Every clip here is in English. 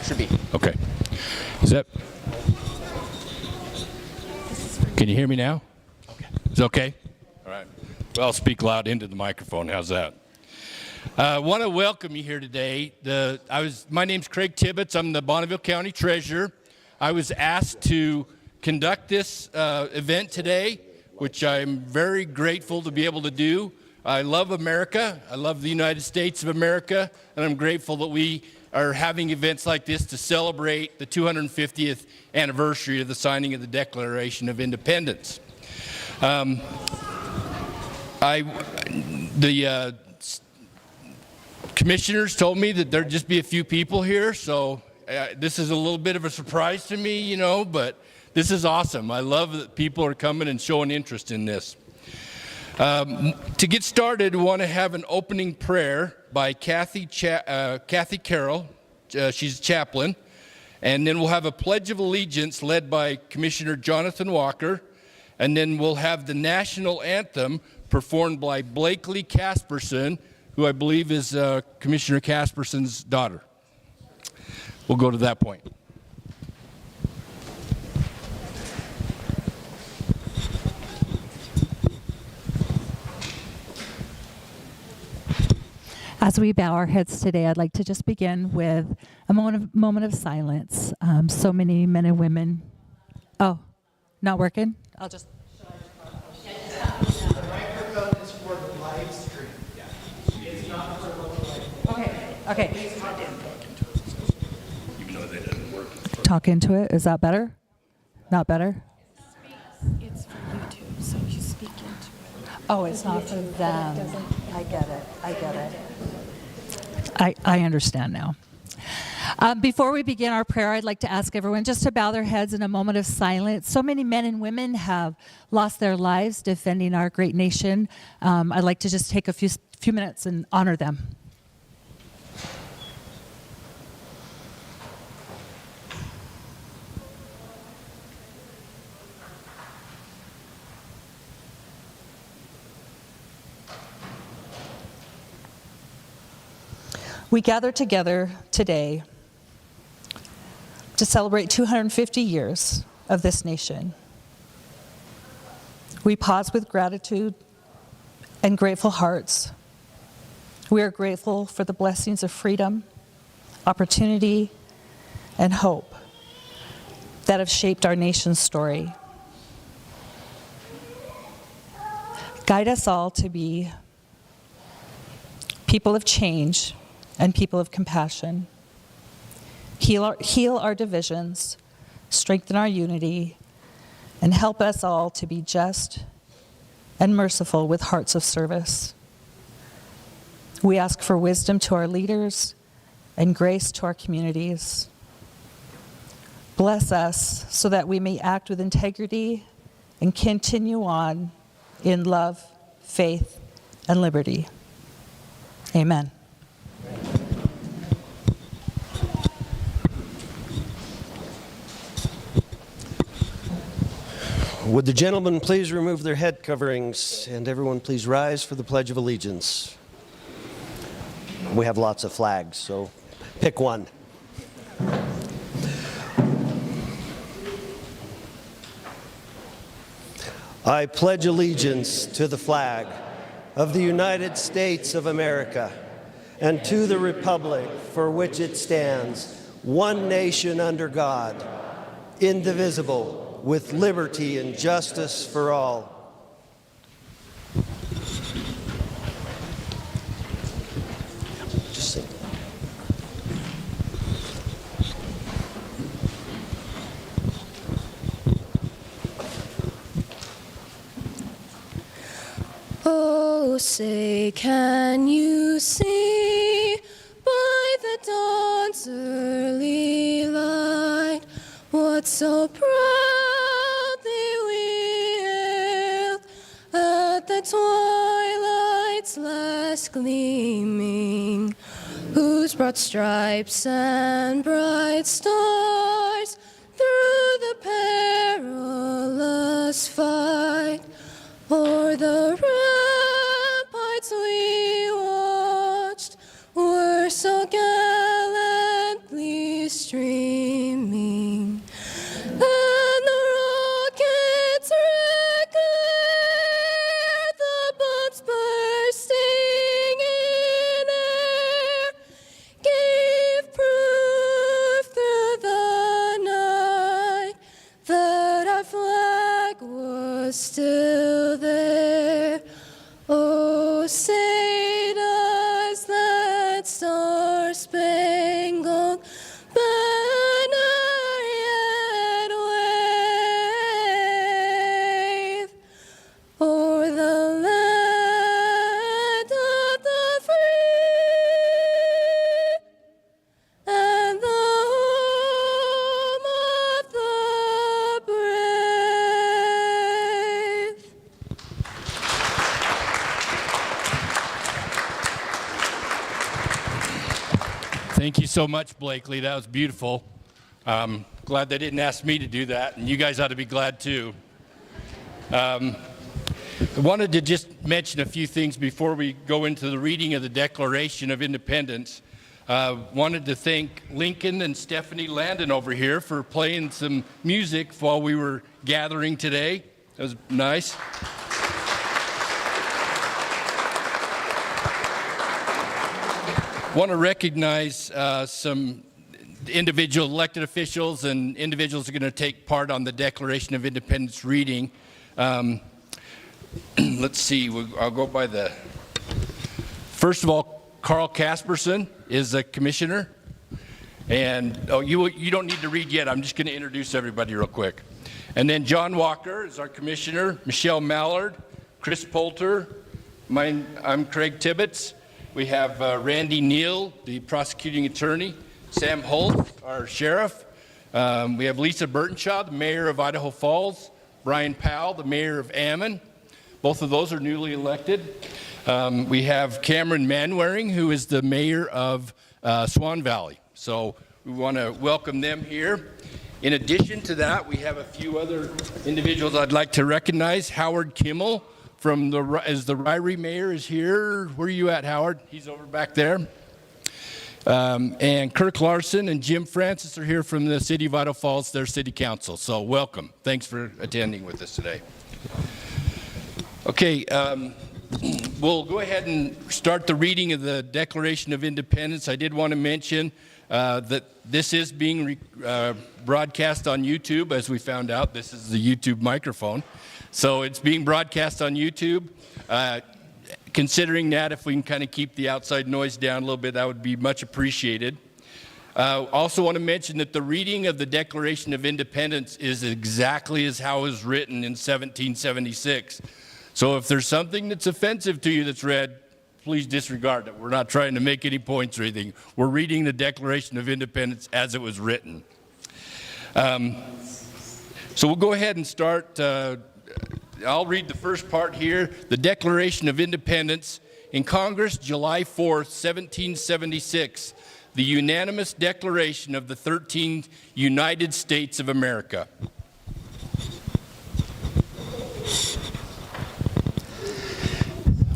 Should be. Okay. Is that? Can you hear me now? Okay. Is it okay? All right. Well, I'll speak loud into the microphone. How's that? I want to welcome you here today. My name's Craig Tibbetts. I'm the Bonneville County Treasurer. I was asked to conduct this event today, which I'm very grateful to be able to do. I love America. I love the United States of America, and I'm grateful that we are having events like this to celebrate the 250th anniversary of the signing of the Declaration of Independence. The commissioners told me that there'd just be a few people here, so this is a little bit of a surprise to me, but this is awesome. I love that people are coming and showing interest in this. To get started, we want to have an opening prayer by Kathy Carroll. She's a chaplain. And then we'll have a Pledge of Allegiance led by Commissioner Jonathan Walker. And then we'll have the national anthem performed by Blakely Casperson, who I believe is Commissioner Casperson's daughter. We'll go to that point. As we bow our heads today, I'd like to just begin with a moment of silence. So many men and women. Oh, not working? I'll just. The microphone is for the live stream. It's not for local. Okay. Even though that doesn't work. Talk into it. Is that better? Not better? It's for YouTube, so you speak into it. Oh, it's not for them. I get it. I understand now. Before we begin our prayer, I'd like to ask everyone just to bow their heads in a moment of silence. So many men and women have lost their lives defending our great nation. I'd like to just take a few minutes and honor them. We gather together today to celebrate 250 years of this nation. We pause with gratitude and grateful hearts. We are grateful for the blessings of freedom, opportunity, and hope that have shaped our nation's story. Guide us all to be people of change and people of compassion. Heal our divisions, strengthen our unity, and help us all to be just and merciful with hearts of service. We ask for wisdom to our leaders and grace to our communities. Bless us so that we may act with integrity and continue on in love, faith, and liberty. Amen. Would the gentlemen please remove their head coverings, and everyone please rise for the Pledge of Allegiance. We have lots of flags, so pick one. I pledge allegiance to the flag of the United States of America and to the republic for which it stands, one nation under God, indivisible, with liberty and justice for all. Just sing. Oh, say, can you see by the dawn's early light what so proudly we hailed at the twilight's last gleaming, whose broad stripes and bright stars through the perilous fight o'er the ramparts we watched were so gallantly streaming, and the rockets wreck clear, the bombs bursting in air gave proof through the night that our flag was still there. Oh, say does that star-spangled banner yet wave o'er the land of the free and the home of the brave. Thank you so much, Blakely. That was beautiful. Glad they didn't ask me to do that, and you guys ought to be glad too. I wanted to just mention a few things before we go into the reading of the Declaration of Independence. Wanted to thank Lincoln and Stephanie Landon over here for playing some music while we were gathering today. That was nice. Want to recognize some individual elected officials and individuals who are going to take part on the Declaration of Independence reading. Let's see, I'll go by the, first of all, Carl Casperson is a commissioner. And, you don't need to read yet, I'm just going to introduce everybody real quick. And then John Walker is our commissioner, Michelle Mallard, Chris Poulter, I'm Craig Tibbetts. We have Randy Neal, the prosecuting attorney, Sam Holt, our sheriff. We have Lisa Burtenshaw, the mayor of Idaho Falls, Brian Powell, the mayor of Ammon. Both of those are newly elected. We have Cameron Manwaring, who is the mayor of Swan Valley. So we want to welcome them here. In addition to that, we have a few other individuals I'd like to recognize. Howard Kimmel, as the Ryrie mayor is here. Where are you at, Howard? He's over back there. And Kirk Larson and Jim Francis are here from the city of Idaho Falls, their city council. So welcome. Thanks for attending with us today. Okay, we'll go ahead and start the reading of the Declaration of Independence. I did want to mention that this is being broadcast on YouTube, as we found out. This is the YouTube microphone. So it's being broadcast on YouTube. Considering that, if we can kind of keep the outside noise down a little bit, that would be much appreciated. Also want to mention that the reading of the Declaration of Independence is exactly as how it was written in 1776. So if there's something that's offensive to you that's read, please disregard it. We're not trying to make any points or anything. We're reading the Declaration of Independence as it was written. So we'll go ahead and start. I'll read the first part here. The Declaration of Independence. In Congress, July 4th, 1776, the unanimous declaration of the 13 United States of America.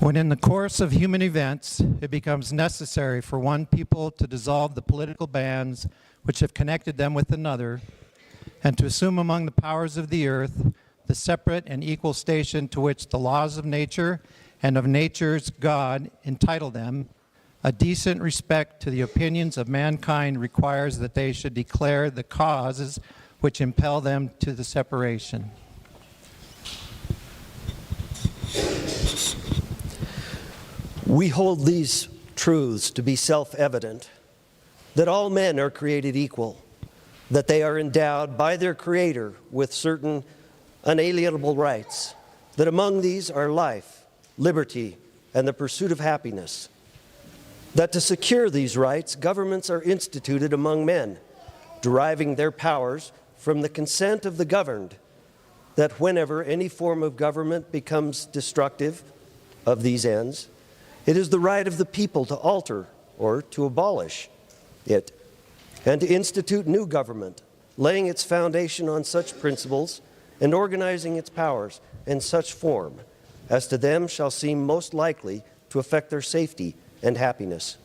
When in the course of human events, it becomes necessary for one people to dissolve the political bands which have connected them with another, and to assume among the powers of the earth the separate and equal station to which the laws of nature and of nature's God entitle them, a decent respect to the opinions of mankind requires that they should declare the causes which impel them to the separation. We hold these truths to be self-evident, that all men are created equal, that they are endowed by their Creator with certain unalienable rights, that among these are life, liberty, and the pursuit of happiness, that to secure these rights, governments are instituted among men, deriving their powers from the consent of the governed, that whenever any form of government becomes destructive of these ends, it is the right of the people to alter or to abolish it, and to institute new government, laying its foundation on such principles and organizing its powers in such form as to them shall seem most likely to affect their safety and happiness.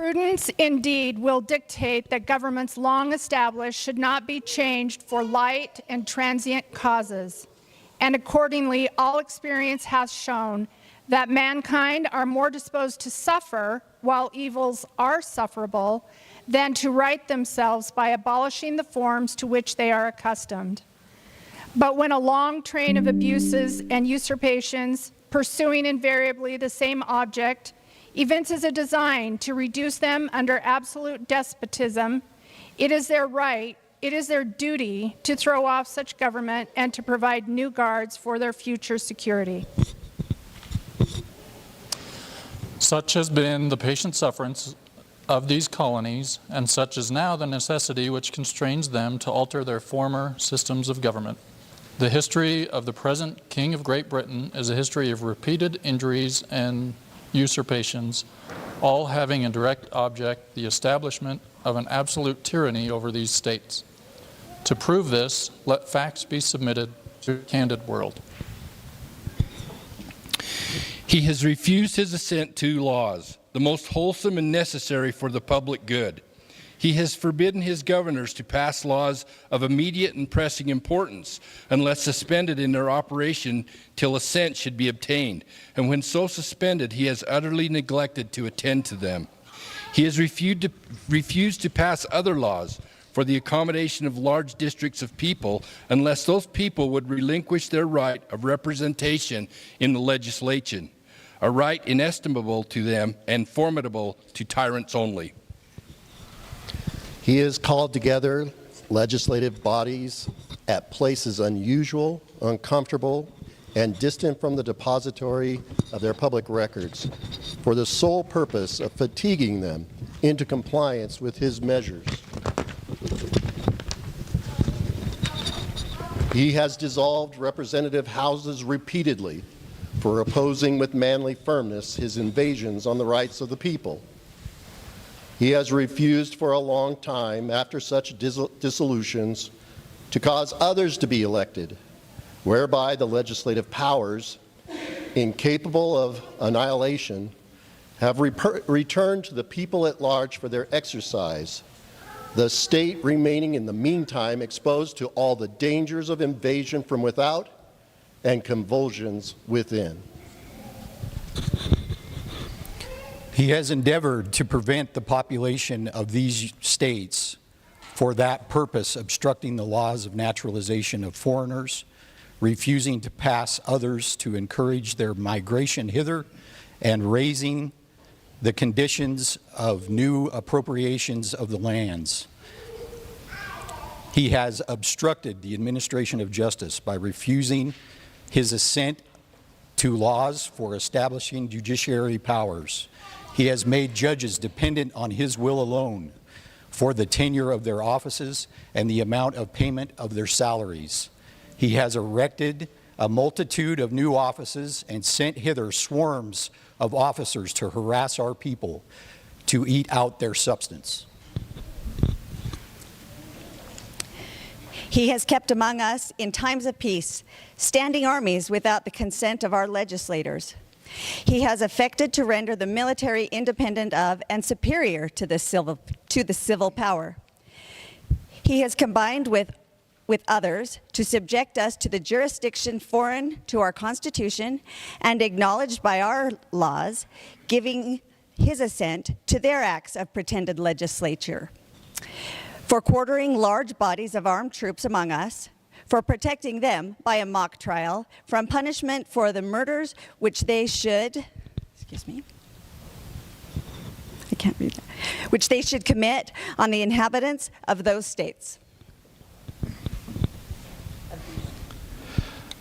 Prudence indeed will dictate that governments long established should not be changed for light and transient causes. And accordingly, all experience has shown that mankind are more disposed to suffer while evils are sufferable than to right themselves by abolishing the forms to which they are accustomed. But when a long train of abuses and usurpations, pursuing invariably the same object, evinces a design to reduce them under absolute despotism, it is their right, it is their duty to throw off such government and to provide new guards for their future security. Such has been the patient sufferance of these colonies, and such is now the necessity which constrains them to alter their former systems of government. The history of the present King of Great Britain is a history of repeated injuries and usurpations, all having a direct object the establishment of an absolute tyranny over these states. To prove this, let facts be submitted to a candid world. He has refused his assent to laws, the most wholesome and necessary for the public good. He has forbidden his governors to pass laws of immediate and pressing importance unless suspended in their operation till assent should be obtained, and when so suspended, he has utterly neglected to attend to them. He has refused to pass other laws for the accommodation of large districts of people unless those people would relinquish their right of representation in the legislation, a right inestimable to them and formidable to tyrants only. He has called together legislative bodies at places unusual, uncomfortable, and distant from the depository of their public records for the sole purpose of fatiguing them into compliance with his measures. He has dissolved representative houses repeatedly for opposing with manly firmness his invasions on the rights of the people. He has refused for a long time, after such dissolutions, to cause others to be elected, whereby the legislative powers, incapable of annihilation, have returned to the people at large for their exercise, the state remaining in the meantime exposed to all the dangers of invasion from without and convulsions within. He has endeavored to prevent the population of these states for that purpose, obstructing the laws of naturalization of foreigners, refusing to pass others to encourage their migration hither, and raising the conditions of new appropriations of the lands. He has obstructed the administration of justice by refusing his assent to laws for establishing judiciary powers. He has made judges dependent on his will alone for the tenure of their offices and the amount of payment of their salaries. He has erected a multitude of new offices and sent hither swarms of officers to harass our people, to eat out their substance. He has kept among us in times of peace standing armies without the consent of our legislators. He has affected to render the military independent of and superior to the civil power. He has combined with others to subject us to the jurisdiction foreign to our Constitution and acknowledged by our laws, giving his assent to their acts of pretended legislature, for quartering large bodies of armed troops among us, for protecting them by a mock trial from punishment for the murders which they should, which they should commit on the inhabitants of those states.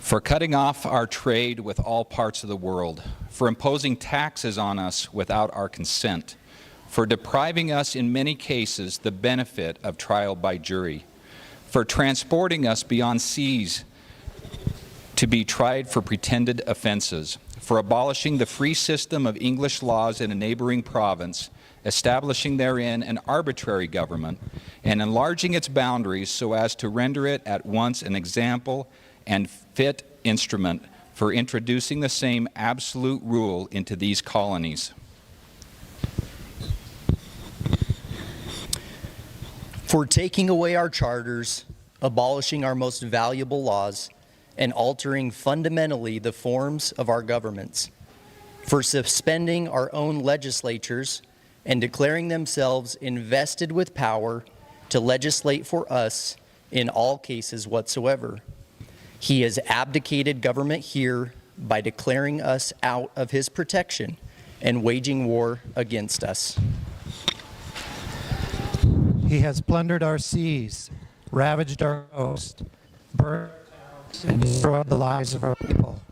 For cutting off our trade with all parts of the world, for imposing taxes on us without our consent, for depriving us in many cases the benefit of trial by jury, for transporting us beyond seas to be tried for pretended offenses, for abolishing the free system of English laws in a neighboring province, establishing therein an arbitrary government, and enlarging its boundaries so as to render it at once an example and fit instrument for introducing the same absolute rule into these colonies. for taking away our charters, abolishing our most valuable laws, and altering fundamentally the forms of our governments, for suspending our own legislatures and declaring themselves invested with power to legislate for us in all cases whatsoever. He has abdicated government here by declaring us out of his protection and waging war against us. He has plundered our seas, ravaged our coast, burned and destroyed the lives of our people.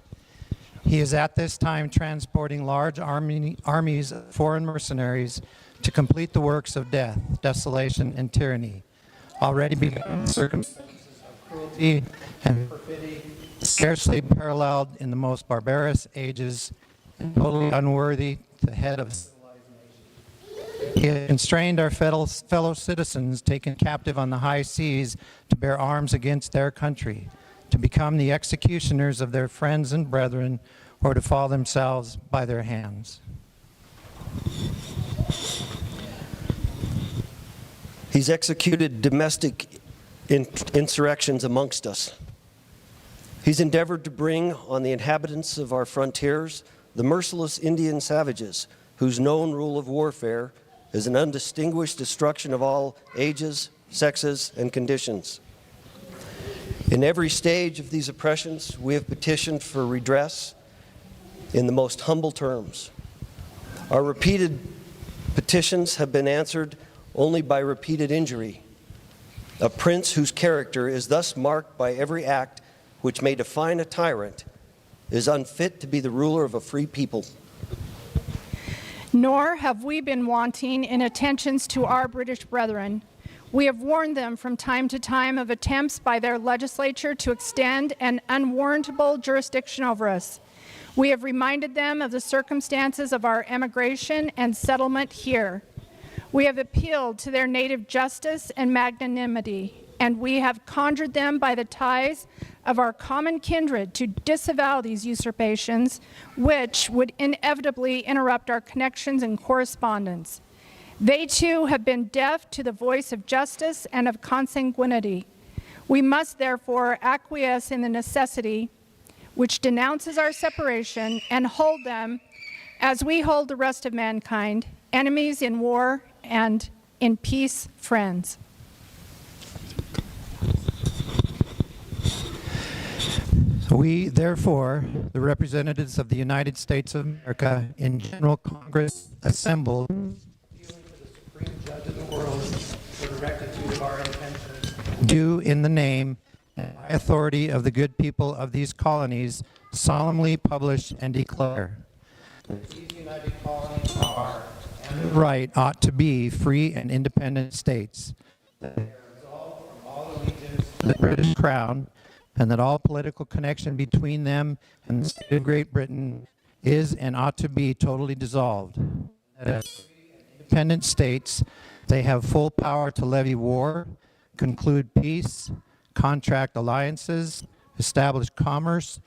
He is at this time transporting large armies of foreign mercenaries to complete the works of death, desolation, and tyranny, already begun circumstances of cruelty and perfidy scarcely paralleled in the most barbarous ages, and totally unworthy the head of civilized nations. He has constrained our fellow citizens taken captive on the high seas to bear arms against their country, to become the executioners of their friends and brethren, or to fall themselves by their hands. He's executed domestic insurrections amongst us. He's endeavored to bring on the inhabitants of our frontiers the merciless Indian savages, whose known rule of warfare is an undistinguished destruction of all ages, sexes, and conditions. In every stage of these oppressions, we have petitioned for redress in the most humble terms. Our repeated petitions have been answered only by repeated injury. A prince whose character is thus marked by every act which may define a tyrant is unfit to be the ruler of a free people. Nor have we been wanting in attentions to our British brethren. We have warned them from time to time of attempts by their legislature to extend an unwarrantable jurisdiction over us. We have reminded them of the circumstances of our emigration and settlement here. We have appealed to their native justice and magnanimity, and we have conjured them by the ties of our common kindred to disavow these usurpations, which would inevitably interrupt our connections and correspondence. They too have been deaf to the voice of justice and of consanguinity. We must therefore acquiesce in the necessity which denounces our separation and hold them, as we hold the rest of mankind, enemies in war and in peace, friends. We, therefore, the representatives of the United States of America in General Congress assembled, appealing to the Supreme Judge of the world for the rectitude of our intentions, do in the name and by authority of the good people of these colonies solemnly publish and declare that these United Colonies are, and the right ought to be, free and independent states, that they are absolved from all allegiance to the British Crown, and that all political connection between them and the state of Great Britain is and ought to be totally dissolved. That as free and independent states, they have full power to levy war, conclude peace, contract alliances, establish commerce,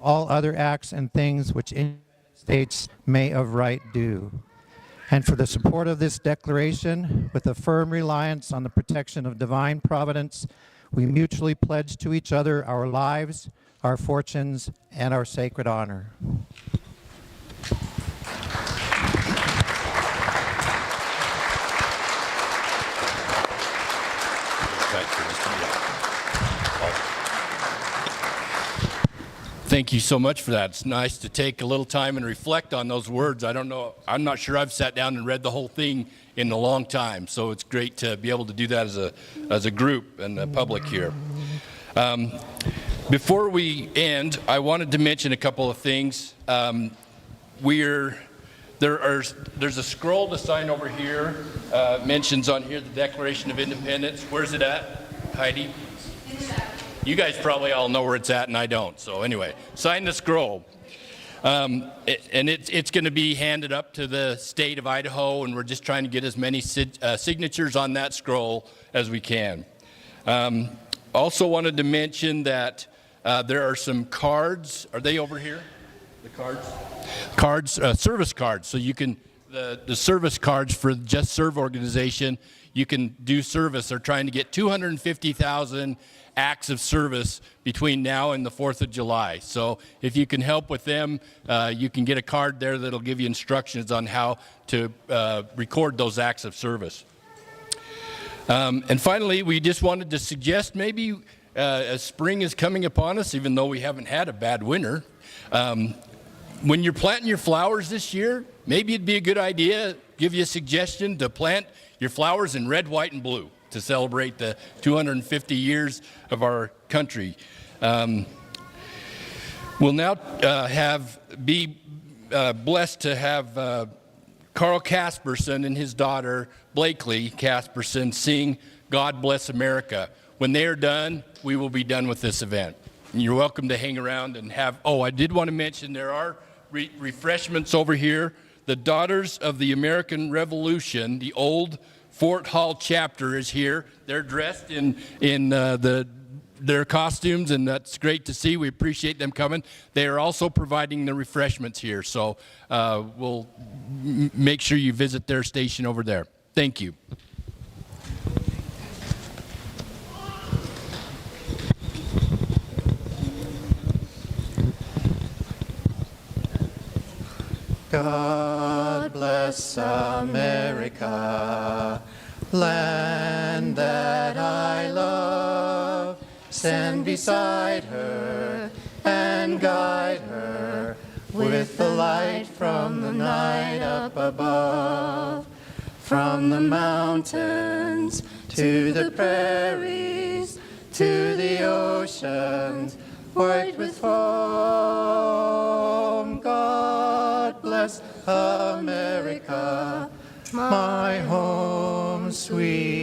all other acts and things which independent states may of right do. And for the support of this declaration, with a firm reliance on the protection of divine providence, we mutually pledge to each other our lives, our fortunes, and our sacred honor. Thank you so much for that. It's nice to take a little time and reflect on those words. I'm not sure I've sat down and read the whole thing in a long time, so it's great to be able to do that as a group and the public here. Before we end, I wanted to mention a couple of things. There's a scroll to sign over here. Mentions on here the Declaration of Independence. Where's it at, Heidi? You guys probably all know where it's at, and I don't. So anyway, sign the scroll. And it's going to be handed up to the state of Idaho, and we're just trying to get as many signatures on that scroll as we can. Also wanted to mention that there are some cards. Are they over here? The cards? Service cards. So you can the service cards for the Just Serve organization. You can do service. They're trying to get 250,000 acts of service between now and the 4th of July. So if you can help with them, you can get a card there that'll give you instructions on how to record those acts of service. And finally, we just wanted to suggest maybe as spring is coming upon us, even though we haven't had a bad winter, when you're planting your flowers this year, maybe it'd be a good idea, give you a suggestion to plant your flowers in red, white, and blue to celebrate the 250 years of our country. We'll now be blessed to have Carl Casperson and his daughter, Blakely Casperson, sing God Bless America. When they are done, we will be done with this event. And you're welcome to hang around and have, I did want to mention there are refreshments over here. The Daughters of the American Revolution, the old Fort Hall chapter is here. They're dressed in their costumes, and that's great to see. We appreciate them coming. They are also providing the refreshments here, so we'll make sure you visit their station over there. Thank you. God bless America, land that I love. Stand beside her and guide her with the light from the night up above. From the mountains to the prairies to the oceans white with foam, God bless America, my home sweet